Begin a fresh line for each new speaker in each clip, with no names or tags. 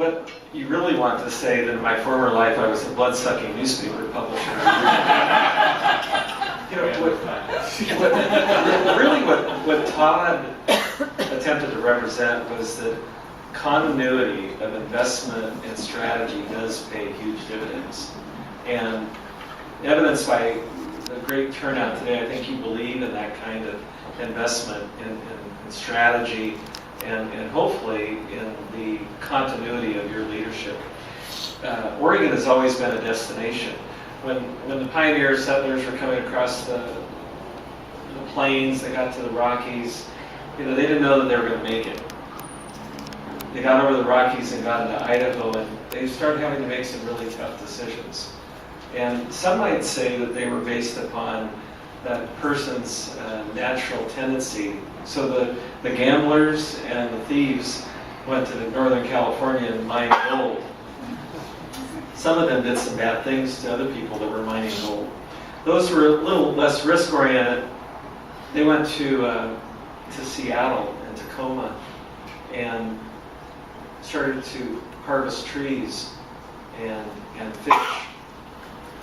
what you really want to say that in my former life I was a blood-sucking newspaper publisher. What Todd attempted to represent was that continuity of investment and strategy does pay huge dividends. And evidenced by the great turnout today, I think you believe in that kind of investment in strategy and hopefully in the continuity of your leadership. Oregon has always been a destination. When the pioneer settlers were coming across the plains, they got to the Rockies, they didn't know that they were going to make it. They got over the Rockies and got into Idaho, and they started having to make some really tough decisions. And some might say that they were based upon that person's natural tendency. So the gamblers and the thieves went to Northern California and mined gold. Some of them did some bad things to other people that were mining gold. Those who were a little less risk-oriented, they went to Seattle and Tacoma and started to harvest trees and fish.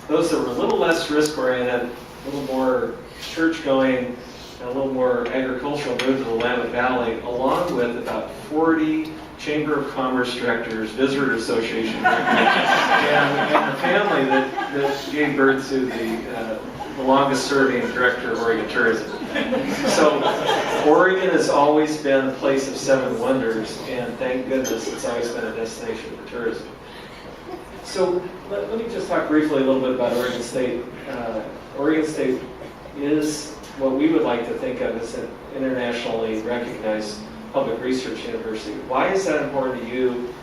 Those that were a little less risk-oriented, a little more church-going, and a little more agricultural moved to the Willamette Valley, along with about 40 Chamber of Commerce directors, Visitor Association directors, and the family that gave birth to the longest-serving director of Oregon Tourism. So Oregon has always been a place of seven wonders, and thank goodness it's always been a destination for tourism. So let me just talk briefly a little bit about Oregon State. Oregon State is what we would like to think of as an internationally recognized public research university. Why is that important to you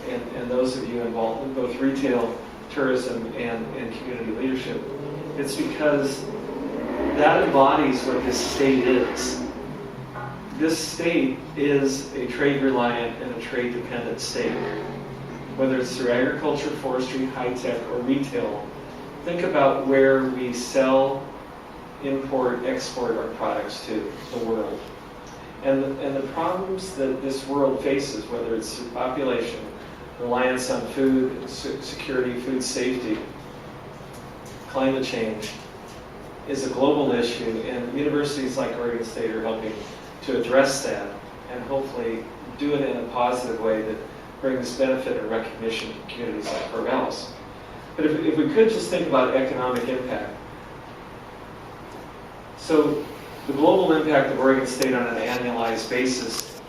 and those of you involved in both retail, tourism, and community leadership? It's because that embodies what this state is. This state is a trade-reliant and a trade-dependent state. Whether it's through agriculture, forestry, high-tech, or retail, think about where we sell, import, export our products to the world. And the problems that this world faces, whether it's through population, reliance on food security, food safety, climate change, is a global issue, and universities like Oregon State are helping to address that and hopefully do it in a positive way that brings benefit and recognition to communities like Corvallis. But if we could just think about economic impact. So the global impact of Oregon State on an annualized basis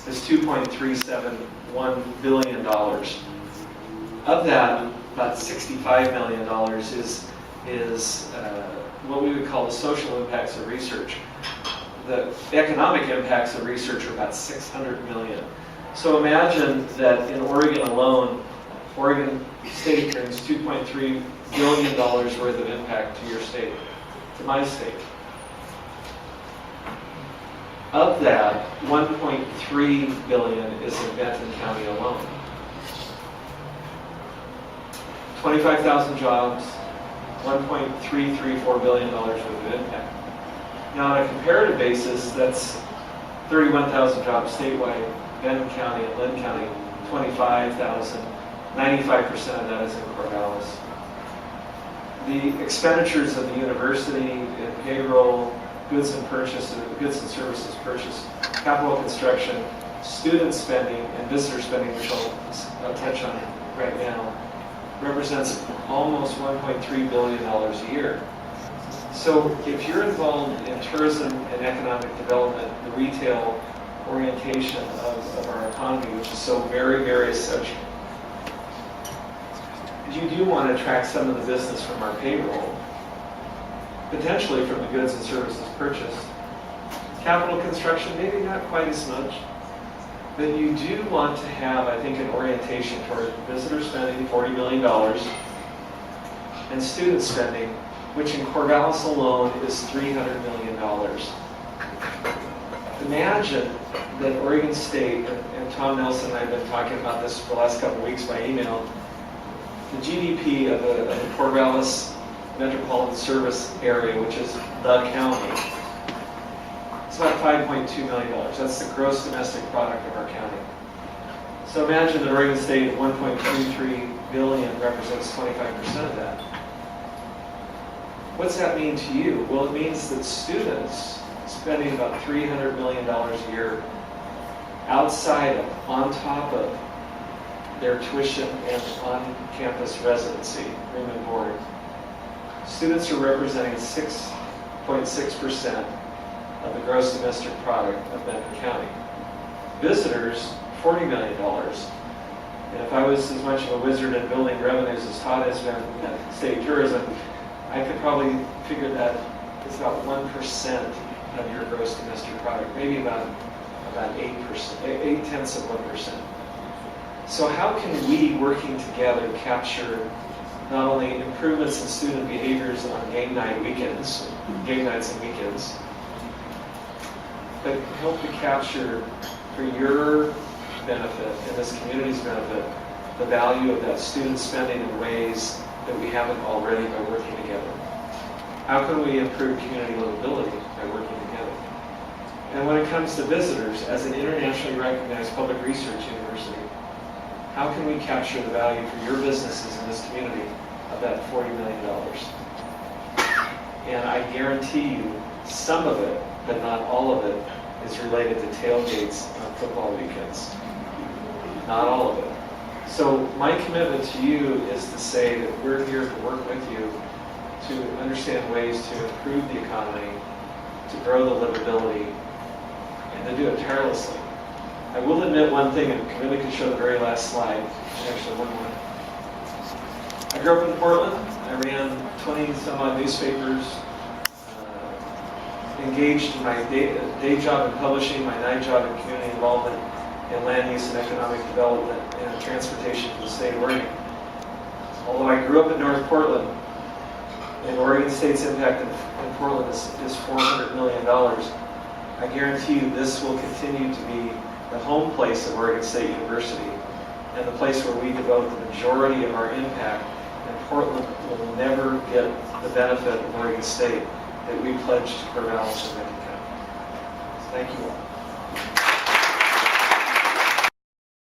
is $2.371 billion. Of that, about $65 million is what we would call the social impacts of research. The economic impacts of research are about $600 million. So imagine that in Oregon alone, Oregon State brings $2.3 billion worth of impact to your state, to my state. Of that, $1.3 billion is in Benton County alone. 25,000 jobs, $1.334 billion worth of impact. Now, on a comparative basis, that's 31,000 jobs statewide. Benton County and Lynn County, 25,000. 95% of that is in Corvallis. The expenditures of the university in payroll, goods and services purchase, capital construction, student spending, and visitor spending, which I'll touch on right now, represents almost $1.3 billion a year. So if you're involved in tourism and economic development, the retail orientation of our economy, which is so very, very essential, you do want to attract some of the business from our payroll, potentially from the goods and services purchased. Capital construction, maybe not quite as much, but you do want to have, I think, an orientation toward visitor spending, $40 million, and student spending, which in Corvallis alone is $300 million. Imagine that Oregon State, and Tom Nelson and I have been talking about this for the last couple of weeks by email, the GDP of the Corvallis Metropolitan Service Area, which is the county, it's about $5.2 million. That's the gross domestic product of our county. So imagine that Oregon State at 1.23 billion represents 25% of that. What's that mean to you? Well, it means that students spending about $300 million a year outside of, on top of their tuition and on-campus residency, room and board. Students are representing 6.6% of the gross domestic product of Benton County. Visitors, $40 million. And if I was as much of a wizard at building revenues as Todd has been at state tourism, I could probably figure that it's about 1% of your gross domestic product, maybe about 8%, 0.8%. So how can we, working together, capture not only improvements in student behaviors on game nights and weekends, but help to capture, for your benefit and this community's benefit, the value of that student spending in ways that we haven't already by working together? How can we improve community livability by working together? And when it comes to visitors, as an internationally recognized public research university, how can we capture the value for your businesses in this community of that $40 million? And I guarantee you, some of it, but not all of it, is related to tailgates on football weekends. Not all of it. So my commitment to you is to say that we're here to work with you to understand ways to improve the economy, to grow the livability, and to do it tirelessly. I will admit one thing, and Camille can show the very last slide, actually one more. I grew up in Portland. I ran 20 some odd newspapers, engaged in my day job in publishing, my night job in community involvement in land use and economic development and transportation to the state of Oregon. Although I grew up in North Portland, and Oregon State's impact in Portland is $400 million, I guarantee you this will continue to be the home place of Oregon State University and the place where we devote the majority of our impact, and Portland will never get the benefit of Oregon State that we pledged to Corvallis and Mktg. Thank you all.